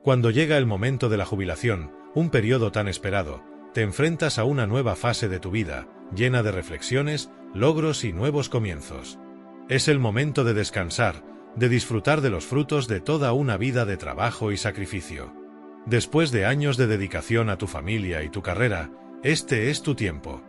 Cuando llega el momento de la jubilación, un periodo tan esperado, te enfrentas a una nueva fase de tu vida, llena de reflexiones, logros y nuevos comienzos. Es el momento de descansar, de disfrutar de los frutos de toda una vida de trabajo y sacrificio. Después de años de dedicación a tu familia y tu carrera, este es tu tiempo.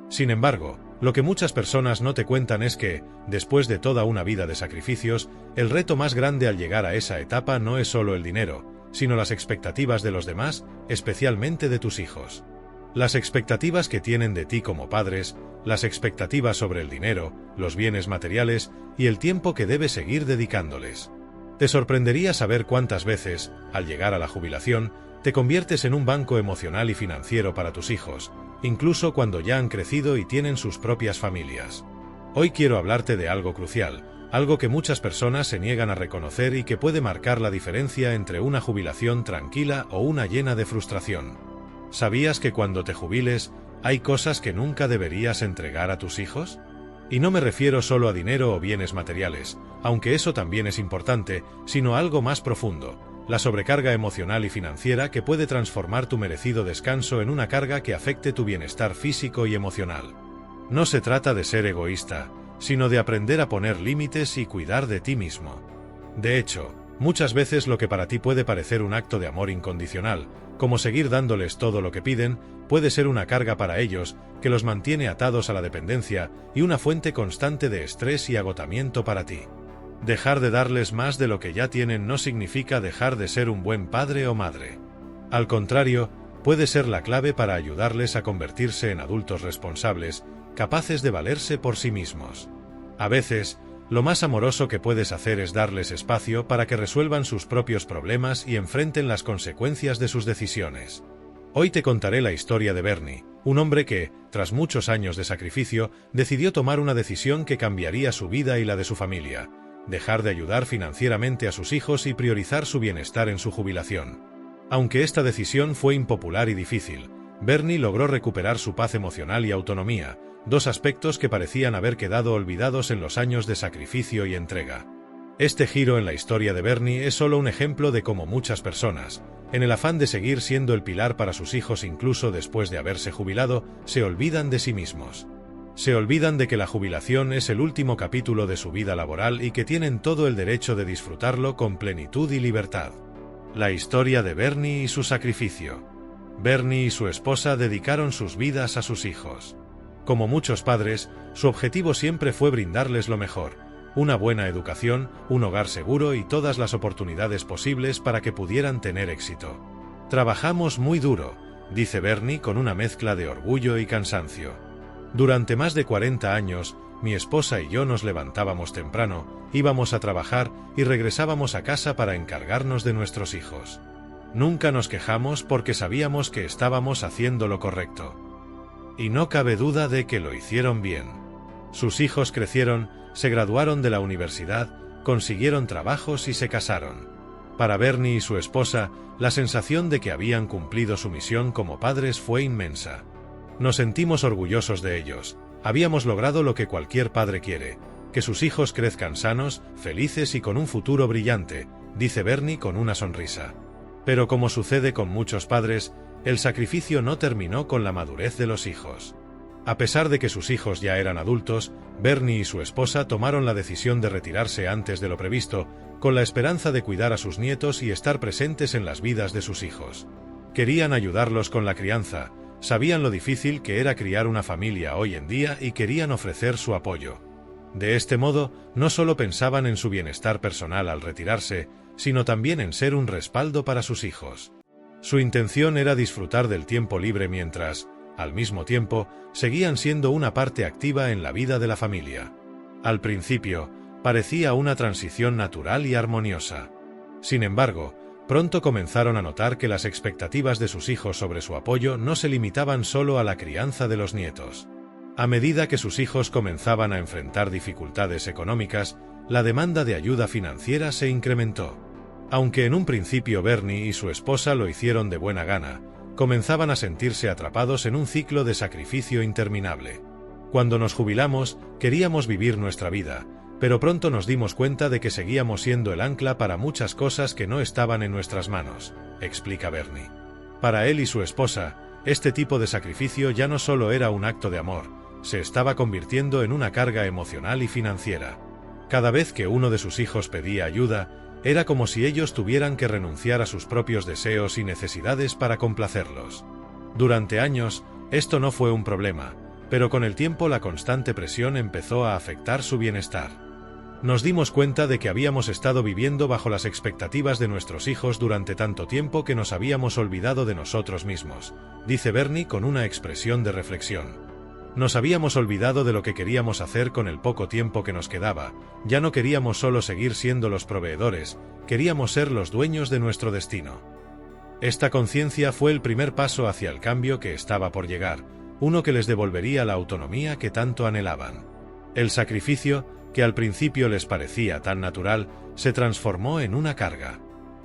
Sin embargo, lo que muchas personas no te cuentan es que, después de toda una vida de sacrificios, el reto más grande al llegar a esa etapa no es solo el dinero, sino las expectativas de los demás, especialmente de tus hijos. Las expectativas que tienen de ti como padres, las expectativas sobre el dinero, los bienes materiales y el tiempo que debes seguir dedicándoles. Te sorprendería saber cuántas veces, al llegar a la jubilación, te conviertes en un banco emocional y financiero para tus hijos, incluso cuando ya han crecido y tienen sus propias familias. Hoy quiero hablarte de algo crucial, algo que muchas personas se niegan a reconocer y que puede marcar la diferencia entre una jubilación tranquila o una llena de frustración. ¿Sabías que cuando te jubiles, hay cosas que nunca deberías entregar a tus hijos? Y no me refiero solo a dinero o bienes materiales, aunque eso también es importante, sino a algo más profundo, la sobrecarga emocional y financiera que puede transformar tu merecido descanso en una carga que afecte tu bienestar físico y emocional. No se trata de ser egoísta, sino de aprender a poner límites y cuidar de ti mismo. De hecho, muchas veces lo que para ti puede parecer un acto de amor incondicional, como seguir dándoles todo lo que piden, puede ser una carga para ellos, que los mantiene atados a la dependencia y una fuente constante de estrés y agotamiento para ti. Dejar de darles más de lo que ya tienen no significa dejar de ser un buen padre o madre. Al contrario, puede ser la clave para ayudarles a convertirse en adultos responsables, capaces de valerse por sí mismos. A veces, lo más amoroso que puedes hacer es darles espacio para que resuelvan sus propios problemas y enfrenten las consecuencias de sus decisiones. Hoy te contaré la historia de Bernie, un hombre que, tras muchos años de sacrificio, decidió tomar una decisión que cambiaría su vida y la de su familia: dejar de ayudar financieramente a sus hijos y priorizar su bienestar en su jubilación. Aunque esta decisión fue impopular y difícil, Bernie logró recuperar su paz emocional y autonomía, dos aspectos que parecían haber quedado olvidados en los años de sacrificio y entrega. Este giro en la historia de Bernie es solo un ejemplo de cómo muchas personas, en el afán de seguir siendo el pilar para sus hijos incluso después de haberse jubilado, se olvidan de sí mismos. Se olvidan de que la jubilación es el último capítulo de su vida laboral y que tienen todo el derecho de disfrutarlo con plenitud y libertad. La historia de Bernie y su sacrificio. Bernie y su esposa dedicaron sus vidas a sus hijos. Como muchos padres, su objetivo siempre fue brindarles lo mejor: una buena educación, un hogar seguro y todas las oportunidades posibles para que pudieran tener éxito. Trabajamos muy duro, dice Bernie con una mezcla de orgullo y cansancio. Durante más de 40 años, mi esposa y yo nos levantábamos temprano, íbamos a trabajar y regresábamos a casa para encargarnos de nuestros hijos. Nunca nos quejamos porque sabíamos que estábamos haciendo lo correcto. Y no cabe duda de que lo hicieron bien. Sus hijos crecieron, se graduaron de la universidad, consiguieron trabajos y se casaron. Para Bernie y su esposa, la sensación de que habían cumplido su misión como padres fue inmensa. Nos sentimos orgullosos de ellos. Habíamos logrado lo que cualquier padre quiere: que sus hijos crezcan sanos, felices y con un futuro brillante, dice Bernie con una sonrisa. Pero como sucede con muchos padres, el sacrificio no terminó con la madurez de los hijos. A pesar de que sus hijos ya eran adultos, Bernie y su esposa tomaron la decisión de retirarse antes de lo previsto, con la esperanza de cuidar a sus nietos y estar presentes en las vidas de sus hijos. Querían ayudarlos con la crianza, sabían lo difícil que era criar una familia hoy en día y querían ofrecer su apoyo. De este modo, no solo pensaban en su bienestar personal al retirarse, sino también en ser un respaldo para sus hijos. Su intención era disfrutar del tiempo libre mientras, al mismo tiempo, seguían siendo una parte activa en la vida de la familia. Al principio, parecía una transición natural y armoniosa. Sin embargo, pronto comenzaron a notar que las expectativas de sus hijos sobre su apoyo no se limitaban solo a la crianza de los nietos. A medida que sus hijos comenzaban a enfrentar dificultades económicas, la demanda de ayuda financiera se incrementó. Aunque en un principio Bernie y su esposa lo hicieron de buena gana, comenzaban a sentirse atrapados en un ciclo de sacrificio interminable. Cuando nos jubilamos, queríamos vivir nuestra vida, pero pronto nos dimos cuenta de que seguíamos siendo el ancla para muchas cosas que no estaban en nuestras manos. explica Bernie. Para él y su esposa, este tipo de sacrificio ya no solo era un acto de amor, se estaba convirtiendo en una carga emocional y financiera. Cada vez que uno de sus hijos pedía ayuda, era como si ellos tuvieran que renunciar a sus propios deseos y necesidades para complacerlos. Durante años, esto no fue un problema, pero con el tiempo la constante presión empezó a afectar su bienestar. Nos dimos cuenta de que habíamos estado viviendo bajo las expectativas de nuestros hijos durante tanto tiempo que nos habíamos olvidado de nosotros mismos, dice Bernie con una expresión de reflexión. Nos habíamos olvidado de lo que queríamos hacer con el poco tiempo que nos quedaba, ya no queríamos solo seguir siendo los proveedores, queríamos ser los dueños de nuestro destino. Esta conciencia fue el primer paso hacia el cambio que estaba por llegar, uno que les devolvería la autonomía que tanto anhelaban. El sacrificio, que al principio les parecía tan natural, se transformó en una carga.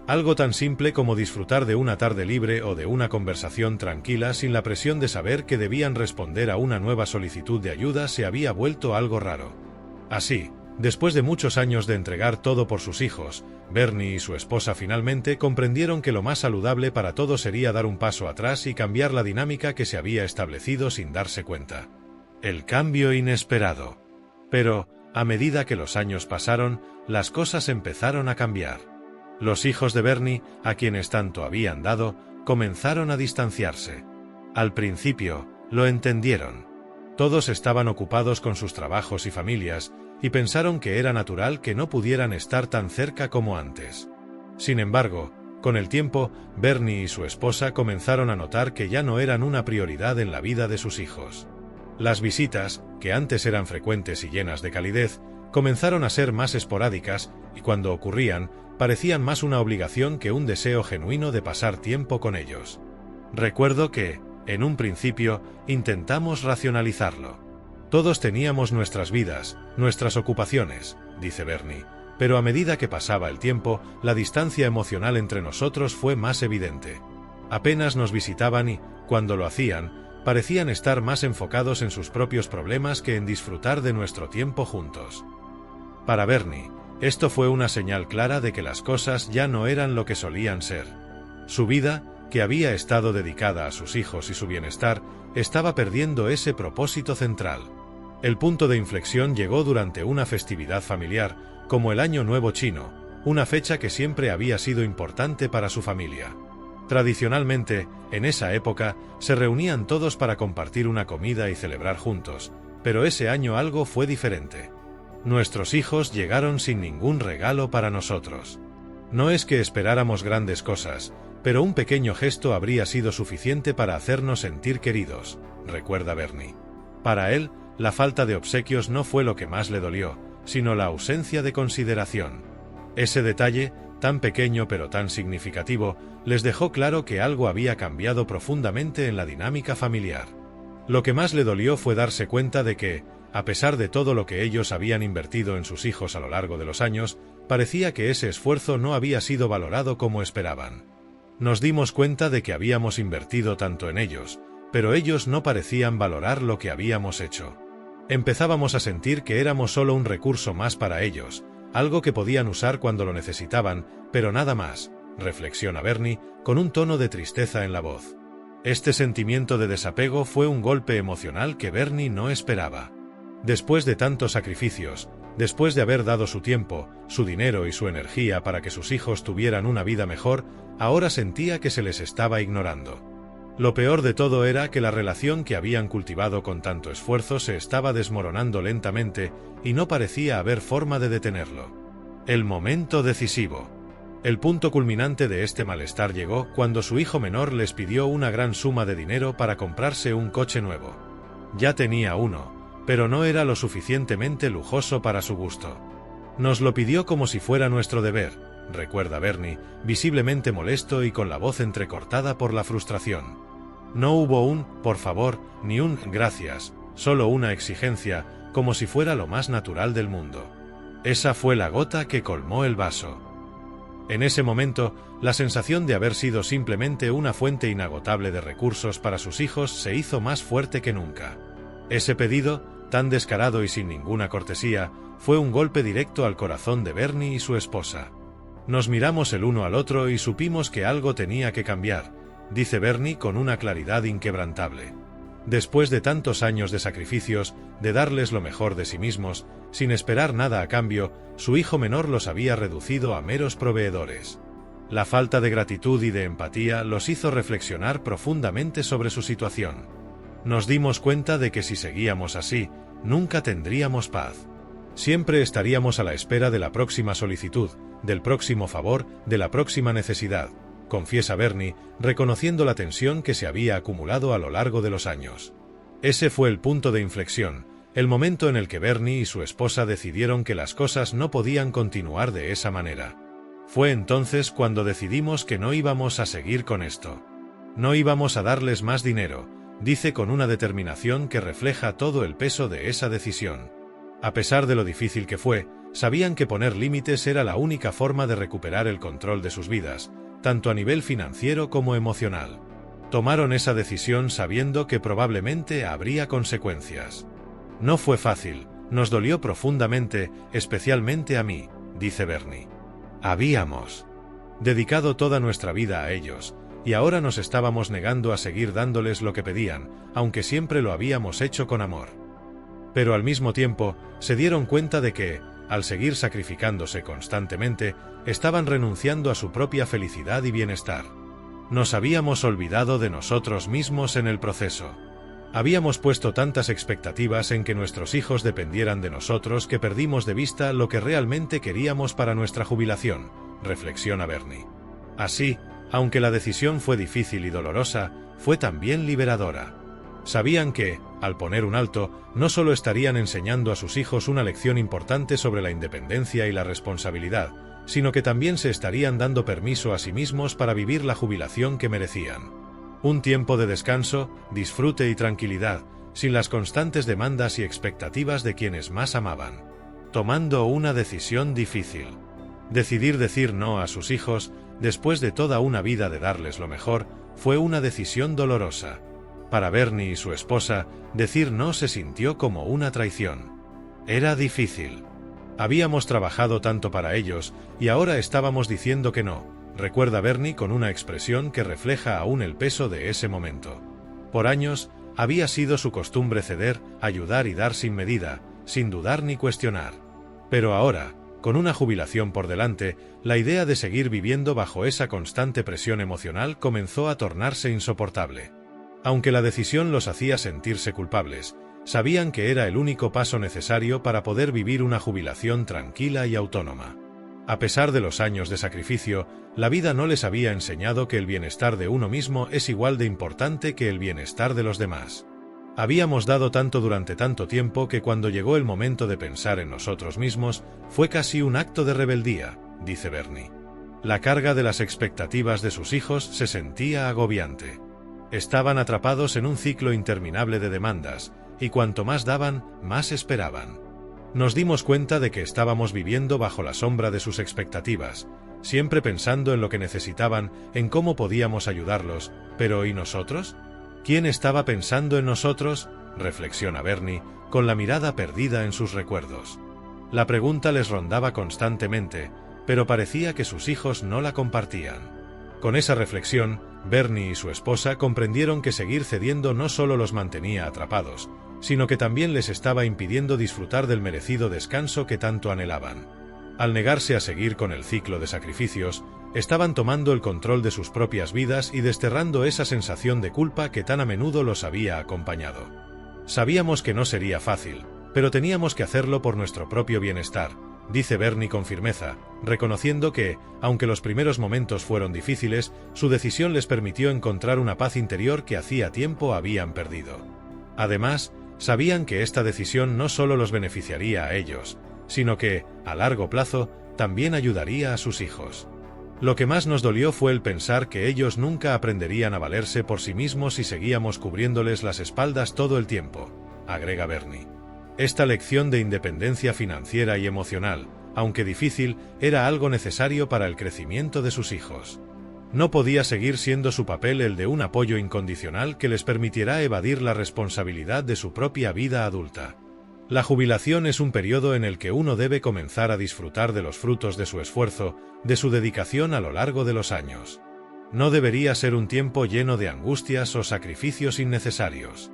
Algo tan simple como disfrutar de una tarde libre o de una conversación tranquila sin la presión de saber que debían responder a una nueva solicitud de ayuda se había vuelto algo raro. Así, después de muchos años de entregar todo por sus hijos, Bernie y su esposa finalmente comprendieron que lo más saludable para todos sería dar un paso atrás y cambiar la dinámica que se había establecido sin darse cuenta. El cambio inesperado. Pero, a medida que los años pasaron, las cosas empezaron a cambiar. Los hijos de Bernie, a quienes tanto habían dado, comenzaron a distanciarse. Al principio, lo entendieron. Todos estaban ocupados con sus trabajos y familias, y pensaron que era natural que no pudieran estar tan cerca como antes. Sin embargo, con el tiempo, Bernie y su esposa comenzaron a notar que ya no eran una prioridad en la vida de sus hijos. Las visitas, que antes eran frecuentes y llenas de calidez, comenzaron a ser más esporádicas y cuando ocurrían, parecían más una obligación que un deseo genuino de pasar tiempo con ellos. Recuerdo que, en un principio, intentamos racionalizarlo. Todos teníamos nuestras vidas, nuestras ocupaciones, dice Bernie, pero a medida que pasaba el tiempo, la distancia emocional entre nosotros fue más evidente. Apenas nos visitaban y, cuando lo hacían, parecían estar más enfocados en sus propios problemas que en disfrutar de nuestro tiempo juntos. Para Bernie, esto fue una señal clara de que las cosas ya no eran lo que solían ser. Su vida, que había estado dedicada a sus hijos y su bienestar, estaba perdiendo ese propósito central. El punto de inflexión llegó durante una festividad familiar, como el Año Nuevo Chino, una fecha que siempre había sido importante para su familia. Tradicionalmente, en esa época, se reunían todos para compartir una comida y celebrar juntos, pero ese año algo fue diferente. Nuestros hijos llegaron sin ningún regalo para nosotros. No es que esperáramos grandes cosas, pero un pequeño gesto habría sido suficiente para hacernos sentir queridos, recuerda Bernie. Para él, la falta de obsequios no fue lo que más le dolió, sino la ausencia de consideración. Ese detalle, tan pequeño pero tan significativo, les dejó claro que algo había cambiado profundamente en la dinámica familiar. Lo que más le dolió fue darse cuenta de que, a pesar de todo lo que ellos habían invertido en sus hijos a lo largo de los años, parecía que ese esfuerzo no había sido valorado como esperaban. Nos dimos cuenta de que habíamos invertido tanto en ellos, pero ellos no parecían valorar lo que habíamos hecho. Empezábamos a sentir que éramos solo un recurso más para ellos, algo que podían usar cuando lo necesitaban, pero nada más, reflexiona Bernie, con un tono de tristeza en la voz. Este sentimiento de desapego fue un golpe emocional que Bernie no esperaba. Después de tantos sacrificios, después de haber dado su tiempo, su dinero y su energía para que sus hijos tuvieran una vida mejor, ahora sentía que se les estaba ignorando. Lo peor de todo era que la relación que habían cultivado con tanto esfuerzo se estaba desmoronando lentamente y no parecía haber forma de detenerlo. El momento decisivo. El punto culminante de este malestar llegó cuando su hijo menor les pidió una gran suma de dinero para comprarse un coche nuevo. Ya tenía uno, pero no era lo suficientemente lujoso para su gusto. Nos lo pidió como si fuera nuestro deber, recuerda Bernie, visiblemente molesto y con la voz entrecortada por la frustración. No hubo un «por favor» ni un «gracias», solo una exigencia, como si fuera lo más natural del mundo. Esa fue la gota que colmó el vaso. En ese momento, la sensación de haber sido simplemente una fuente inagotable de recursos para sus hijos se hizo más fuerte que nunca. Ese pedido, tan descarado y sin ninguna cortesía, fue un golpe directo al corazón de Bernie y su esposa. Nos miramos el uno al otro y supimos que algo tenía que cambiar, dice Bernie con una claridad inquebrantable. Después de tantos años de sacrificios, de darles lo mejor de sí mismos, sin esperar nada a cambio, su hijo menor los había reducido a meros proveedores. La falta de gratitud y de empatía los hizo reflexionar profundamente sobre su situación. Nos dimos cuenta de que si seguíamos así, nunca tendríamos paz. Siempre estaríamos a la espera de la próxima solicitud, del próximo favor, de la próxima necesidad, confiesa Bernie, reconociendo la tensión que se había acumulado a lo largo de los años. Ese fue el punto de inflexión, el momento en el que Bernie y su esposa decidieron que las cosas no podían continuar de esa manera. Fue entonces cuando decidimos que no íbamos a seguir con esto. No íbamos a darles más dinero, dice con una determinación que refleja todo el peso de esa decisión. A pesar de lo difícil que fue, sabían que poner límites era la única forma de recuperar el control de sus vidas, tanto a nivel financiero como emocional. Tomaron esa decisión sabiendo que probablemente habría consecuencias. No fue fácil, nos dolió profundamente, especialmente a mí, dice Bernie. Habíamos dedicado toda nuestra vida a ellos, y ahora nos estábamos negando a seguir dándoles lo que pedían, aunque siempre lo habíamos hecho con amor. Pero al mismo tiempo, se dieron cuenta de que, al seguir sacrificándose constantemente, estaban renunciando a su propia felicidad y bienestar. Nos habíamos olvidado de nosotros mismos en el proceso. Habíamos puesto tantas expectativas en que nuestros hijos dependieran de nosotros que perdimos de vista lo que realmente queríamos para nuestra jubilación, reflexiona Bernie. Así, aunque la decisión fue difícil y dolorosa, fue también liberadora. Sabían que, al poner un alto, no solo estarían enseñando a sus hijos una lección importante sobre la independencia y la responsabilidad, sino que también se estarían dando permiso a sí mismos para vivir la jubilación que merecían. Un tiempo de descanso, disfrute y tranquilidad, sin las constantes demandas y expectativas de quienes más amaban. Tomando una decisión difícil. Decidir decir no a sus hijos, después de toda una vida de darles lo mejor, fue una decisión dolorosa. Para Bernie y su esposa, decir no se sintió como una traición. Era difícil. Habíamos trabajado tanto para ellos, y ahora estábamos diciendo que no, recuerda Bernie con una expresión que refleja aún el peso de ese momento. Por años, había sido su costumbre ceder, ayudar y dar sin medida, sin dudar ni cuestionar. Pero ahora, con una jubilación por delante, la idea de seguir viviendo bajo esa constante presión emocional comenzó a tornarse insoportable. Aunque la decisión los hacía sentirse culpables, sabían que era el único paso necesario para poder vivir una jubilación tranquila y autónoma. A pesar de los años de sacrificio, la vida no les había enseñado que el bienestar de uno mismo es igual de importante que el bienestar de los demás. Habíamos dado tanto durante tanto tiempo que cuando llegó el momento de pensar en nosotros mismos, fue casi un acto de rebeldía, dice Bernie. La carga de las expectativas de sus hijos se sentía agobiante. Estaban atrapados en un ciclo interminable de demandas, y cuanto más daban, más esperaban. Nos dimos cuenta de que estábamos viviendo bajo la sombra de sus expectativas, siempre pensando en lo que necesitaban, en cómo podíamos ayudarlos, pero ¿y nosotros? ¿Quién estaba pensando en nosotros?, reflexiona Bernie, con la mirada perdida en sus recuerdos. La pregunta les rondaba constantemente, pero parecía que sus hijos no la compartían. Con esa reflexión, Bernie y su esposa comprendieron que seguir cediendo no solo los mantenía atrapados, sino que también les estaba impidiendo disfrutar del merecido descanso que tanto anhelaban. Al negarse a seguir con el ciclo de sacrificios, estaban tomando el control de sus propias vidas y desterrando esa sensación de culpa que tan a menudo los había acompañado. Sabíamos que no sería fácil, pero teníamos que hacerlo por nuestro propio bienestar, dice Bernie con firmeza, reconociendo que, aunque los primeros momentos fueron difíciles, su decisión les permitió encontrar una paz interior que hacía tiempo habían perdido. Además, sabían que esta decisión no solo los beneficiaría a ellos, sino que, a largo plazo, también ayudaría a sus hijos. Lo que más nos dolió fue el pensar que ellos nunca aprenderían a valerse por sí mismos si seguíamos cubriéndoles las espaldas todo el tiempo, agrega Bernie. Esta lección de independencia financiera y emocional, aunque difícil, era algo necesario para el crecimiento de sus hijos. No podía seguir siendo su papel el de un apoyo incondicional que les permitiera evadir la responsabilidad de su propia vida adulta. La jubilación es un periodo en el que uno debe comenzar a disfrutar de los frutos de su esfuerzo, de su dedicación a lo largo de los años. No debería ser un tiempo lleno de angustias o sacrificios innecesarios.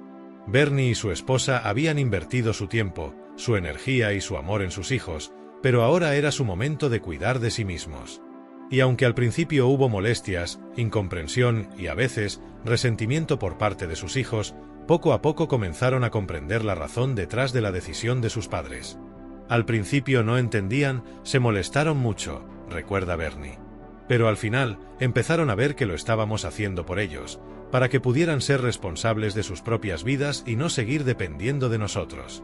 Bernie y su esposa habían invertido su tiempo, su energía y su amor en sus hijos, pero ahora era su momento de cuidar de sí mismos. Y aunque al principio hubo molestias, incomprensión y a veces resentimiento por parte de sus hijos, poco a poco comenzaron a comprender la razón detrás de la decisión de sus padres. Al principio no entendían, se molestaron mucho, recuerda Bernie. Pero al final, empezaron a ver que lo estábamos haciendo por ellos, para que pudieran ser responsables de sus propias vidas y no seguir dependiendo de nosotros.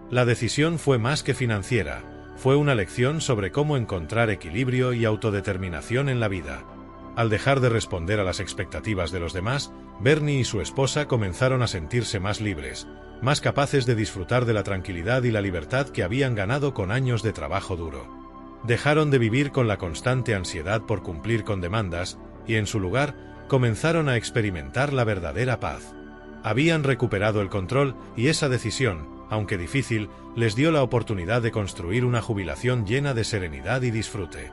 La decisión fue más que financiera, fue una lección sobre cómo encontrar equilibrio y autodeterminación en la vida. Al dejar de responder a las expectativas de los demás, Bernie y su esposa comenzaron a sentirse más libres, más capaces de disfrutar de la tranquilidad y la libertad que habían ganado con años de trabajo duro. Dejaron de vivir con la constante ansiedad por cumplir con demandas, y en su lugar, comenzaron a experimentar la verdadera paz. Habían recuperado el control y esa decisión, aunque difícil, les dio la oportunidad de construir una jubilación llena de serenidad y disfrute.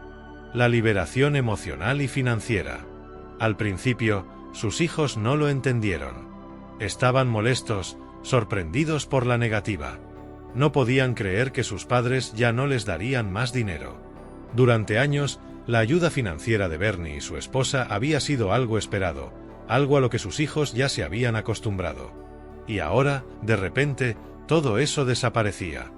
La liberación emocional y financiera. Al principio, sus hijos no lo entendieron. Estaban molestos, sorprendidos por la negativa. No podían creer que sus padres ya no les darían más dinero. Durante años, la ayuda financiera de Bernie y su esposa había sido algo esperado, algo a lo que sus hijos ya se habían acostumbrado. Y ahora, de repente, todo eso desaparecía.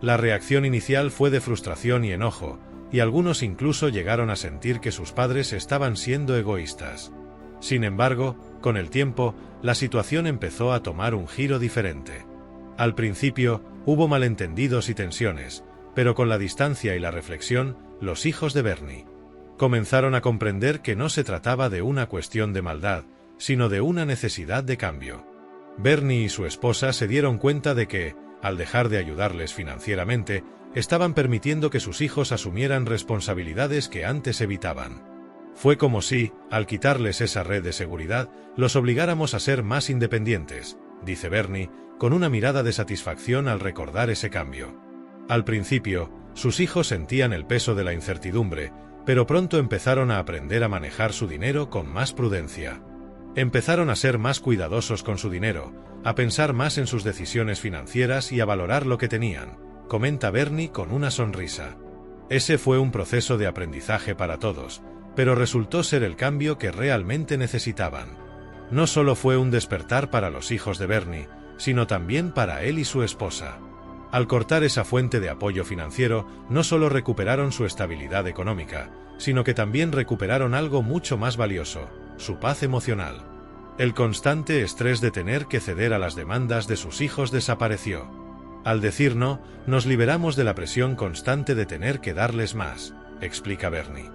La reacción inicial fue de frustración y enojo, y algunos incluso llegaron a sentir que sus padres estaban siendo egoístas. Sin embargo, con el tiempo, la situación empezó a tomar un giro diferente. Al principio, hubo malentendidos y tensiones, pero con la distancia y la reflexión, los hijos de Bernie comenzaron a comprender que no se trataba de una cuestión de maldad, sino de una necesidad de cambio. Bernie y su esposa se dieron cuenta de que, al dejar de ayudarles financieramente, estaban permitiendo que sus hijos asumieran responsabilidades que antes evitaban. Fue como si, al quitarles esa red de seguridad, los obligáramos a ser más independientes, dice Bernie, con una mirada de satisfacción al recordar ese cambio. Al principio, sus hijos sentían el peso de la incertidumbre, pero pronto empezaron a aprender a manejar su dinero con más prudencia. Empezaron a ser más cuidadosos con su dinero, a pensar más en sus decisiones financieras y a valorar lo que tenían, comenta Bernie con una sonrisa. Ese fue un proceso de aprendizaje para todos, pero resultó ser el cambio que realmente necesitaban. No solo fue un despertar para los hijos de Bernie, sino también para él y su esposa. Al cortar esa fuente de apoyo financiero, no solo recuperaron su estabilidad económica, sino que también recuperaron algo mucho más valioso, su paz emocional. El constante estrés de tener que ceder a las demandas de sus hijos desapareció. Al decir no, nos liberamos de la presión constante de tener que darles más, explica Bernie.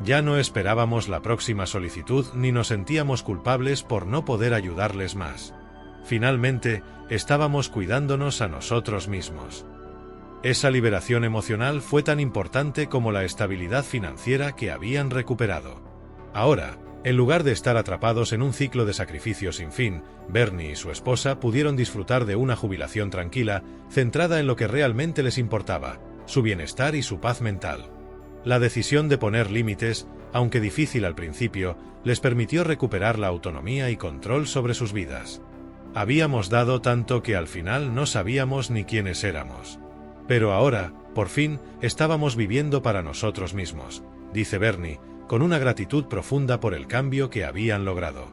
Ya no esperábamos la próxima solicitud ni nos sentíamos culpables por no poder ayudarles más. Finalmente, estábamos cuidándonos a nosotros mismos. Esa liberación emocional fue tan importante como la estabilidad financiera que habían recuperado. Ahora, en lugar de estar atrapados en un ciclo de sacrificio sin fin, Bernie y su esposa pudieron disfrutar de una jubilación tranquila, centrada en lo que realmente les importaba, su bienestar y su paz mental. La decisión de poner límites, aunque difícil al principio, les permitió recuperar la autonomía y control sobre sus vidas. Habíamos dado tanto que al final no sabíamos ni quiénes éramos. Pero ahora, por fin, estábamos viviendo para nosotros mismos, dice Bernie, con una gratitud profunda por el cambio que habían logrado.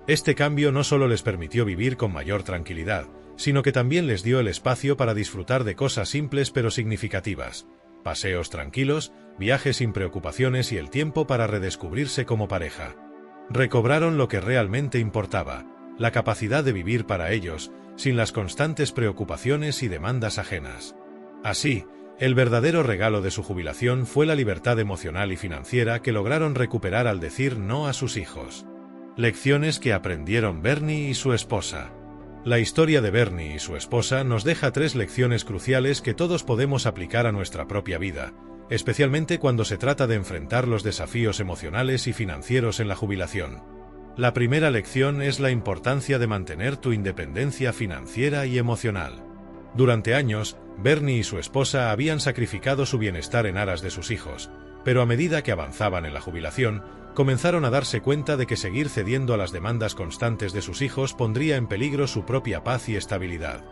Este cambio no solo les permitió vivir con mayor tranquilidad, sino que también les dio el espacio para disfrutar de cosas simples pero significativas: paseos tranquilos, viajes sin preocupaciones y el tiempo para redescubrirse como pareja. Recobraron lo que realmente importaba, la capacidad de vivir para ellos, sin las constantes preocupaciones y demandas ajenas. Así, el verdadero regalo de su jubilación fue la libertad emocional y financiera que lograron recuperar al decir no a sus hijos. Lecciones que aprendieron Bernie y su esposa. La historia de Bernie y su esposa nos deja 3 lecciones cruciales que todos podemos aplicar a nuestra propia vida, especialmente cuando se trata de enfrentar los desafíos emocionales y financieros en la jubilación. La primera lección es la importancia de mantener tu independencia financiera y emocional. Durante años, Bernie y su esposa habían sacrificado su bienestar en aras de sus hijos, pero a medida que avanzaban en la jubilación, comenzaron a darse cuenta de que seguir cediendo a las demandas constantes de sus hijos pondría en peligro su propia paz y estabilidad.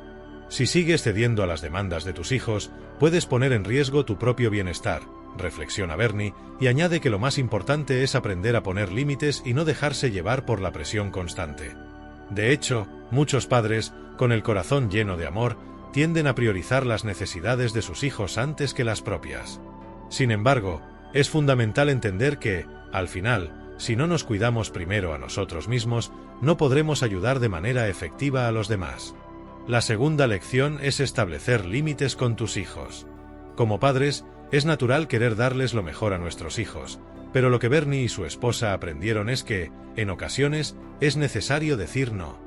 Si sigues cediendo a las demandas de tus hijos, puedes poner en riesgo tu propio bienestar, reflexiona Bernie, y añade que lo más importante es aprender a poner límites y no dejarse llevar por la presión constante. De hecho, muchos padres, con el corazón lleno de amor, tienden a priorizar las necesidades de sus hijos antes que las propias. Sin embargo, es fundamental entender que, al final, si no nos cuidamos primero a nosotros mismos, no podremos ayudar de manera efectiva a los demás. La segunda lección es establecer límites con tus hijos. Como padres, es natural querer darles lo mejor a nuestros hijos, pero lo que Bernie y su esposa aprendieron es que, en ocasiones, es necesario decir no.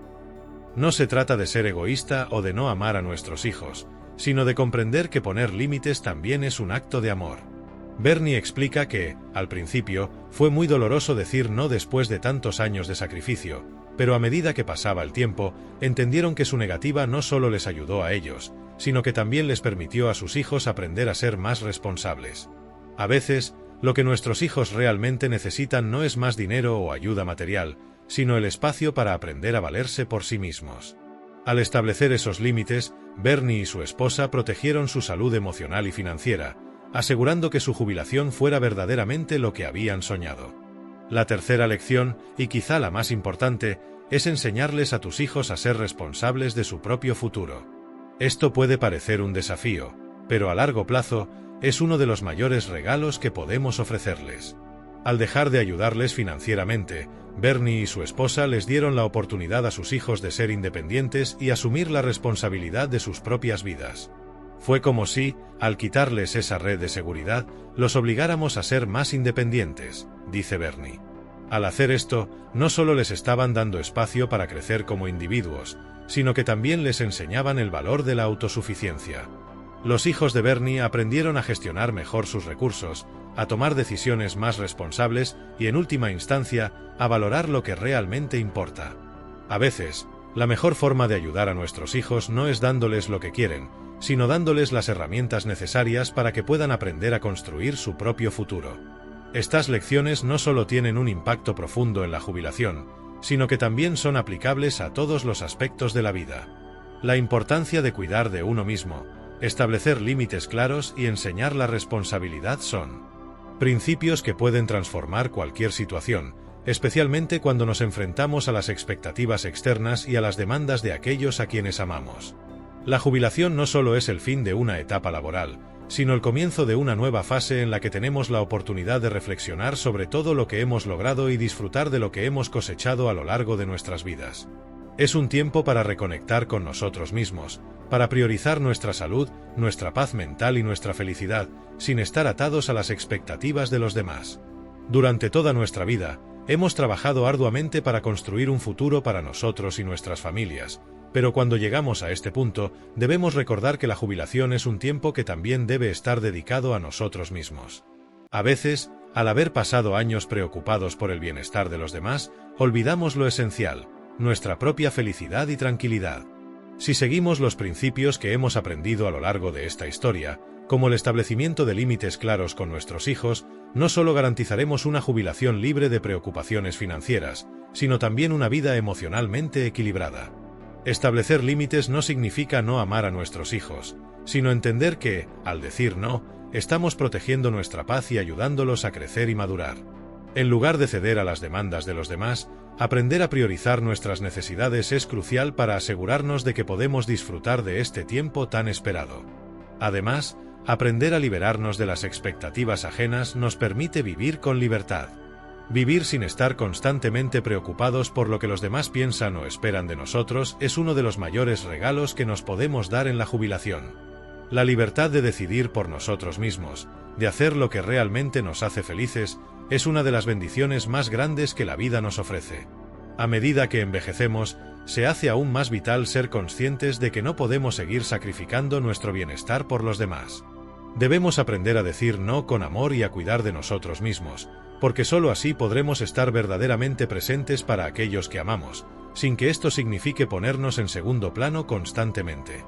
No se trata de ser egoísta o de no amar a nuestros hijos, sino de comprender que poner límites también es un acto de amor. Bernie explica que, al principio, fue muy doloroso decir no después de tantos años de sacrificio, pero a medida que pasaba el tiempo, entendieron que su negativa no solo les ayudó a ellos, sino que también les permitió a sus hijos aprender a ser más responsables. A veces, lo que nuestros hijos realmente necesitan no es más dinero o ayuda material, sino el espacio para aprender a valerse por sí mismos. Al establecer esos límites, Bernie y su esposa protegieron su salud emocional y financiera, asegurando que su jubilación fuera verdaderamente lo que habían soñado. La tercera lección, y quizá la más importante, es enseñarles a tus hijos a ser responsables de su propio futuro. Esto puede parecer un desafío, pero a largo plazo, es uno de los mayores regalos que podemos ofrecerles. Al dejar de ayudarles financieramente, Bernie y su esposa les dieron la oportunidad a sus hijos de ser independientes y asumir la responsabilidad de sus propias vidas. Fue como si, al quitarles esa red de seguridad, los obligáramos a ser más independientes, dice Bernie. Al hacer esto, no solo les estaban dando espacio para crecer como individuos, sino que también les enseñaban el valor de la autosuficiencia. Los hijos de Bernie aprendieron a gestionar mejor sus recursos, a tomar decisiones más responsables y, en última instancia, a valorar lo que realmente importa. A veces, la mejor forma de ayudar a nuestros hijos no es dándoles lo que quieren, sino dándoles las herramientas necesarias para que puedan aprender a construir su propio futuro. Estas lecciones no solo tienen un impacto profundo en la jubilación, sino que también son aplicables a todos los aspectos de la vida. La importancia de cuidar de uno mismo, establecer límites claros y enseñar la responsabilidad son principios que pueden transformar cualquier situación, especialmente cuando nos enfrentamos a las expectativas externas y a las demandas de aquellos a quienes amamos. La jubilación no solo es el fin de una etapa laboral, sino el comienzo de una nueva fase en la que tenemos la oportunidad de reflexionar sobre todo lo que hemos logrado y disfrutar de lo que hemos cosechado a lo largo de nuestras vidas. Es un tiempo para reconectar con nosotros mismos, para priorizar nuestra salud, nuestra paz mental y nuestra felicidad, sin estar atados a las expectativas de los demás. Durante toda nuestra vida, hemos trabajado arduamente para construir un futuro para nosotros y nuestras familias, pero cuando llegamos a este punto, debemos recordar que la jubilación es un tiempo que también debe estar dedicado a nosotros mismos. A veces, al haber pasado años preocupados por el bienestar de los demás, olvidamos lo esencial, nuestra propia felicidad y tranquilidad. Si seguimos los principios que hemos aprendido a lo largo de esta historia, como el establecimiento de límites claros con nuestros hijos, no solo garantizaremos una jubilación libre de preocupaciones financieras, sino también una vida emocionalmente equilibrada. Establecer límites no significa no amar a nuestros hijos, sino entender que, al decir no, estamos protegiendo nuestra paz y ayudándolos a crecer y madurar. En lugar de ceder a las demandas de los demás, aprender a priorizar nuestras necesidades es crucial para asegurarnos de que podemos disfrutar de este tiempo tan esperado. Además, aprender a liberarnos de las expectativas ajenas nos permite vivir con libertad. Vivir sin estar constantemente preocupados por lo que los demás piensan o esperan de nosotros es uno de los mayores regalos que nos podemos dar en la jubilación. La libertad de decidir por nosotros mismos, de hacer lo que realmente nos hace felices, es una de las bendiciones más grandes que la vida nos ofrece. A medida que envejecemos, se hace aún más vital ser conscientes de que no podemos seguir sacrificando nuestro bienestar por los demás. Debemos aprender a decir no con amor y a cuidar de nosotros mismos, porque sólo así podremos estar verdaderamente presentes para aquellos que amamos, sin que esto signifique ponernos en segundo plano constantemente.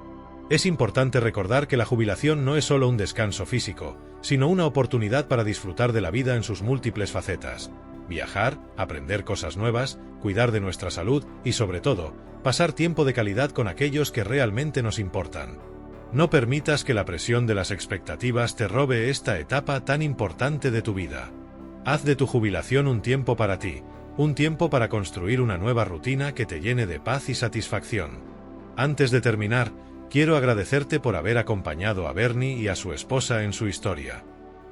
Es importante recordar que la jubilación no es solo un descanso físico, sino una oportunidad para disfrutar de la vida en sus múltiples facetas. Viajar, aprender cosas nuevas, cuidar de nuestra salud y, sobre todo, pasar tiempo de calidad con aquellos que realmente nos importan. No permitas que la presión de las expectativas te robe esta etapa tan importante de tu vida. Haz de tu jubilación un tiempo para ti, un tiempo para construir una nueva rutina que te llene de paz y satisfacción. Antes de terminar, quiero agradecerte por haber acompañado a Bernie y a su esposa en su historia.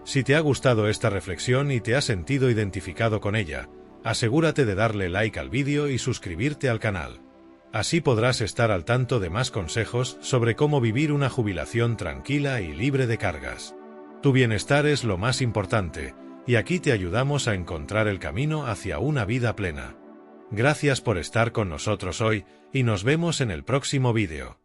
Si te ha gustado esta reflexión y te has sentido identificado con ella, asegúrate de darle like al vídeo y suscribirte al canal. Así podrás estar al tanto de más consejos sobre cómo vivir una jubilación tranquila y libre de cargas. Tu bienestar es lo más importante, y aquí te ayudamos a encontrar el camino hacia una vida plena. Gracias por estar con nosotros hoy, y nos vemos en el próximo vídeo.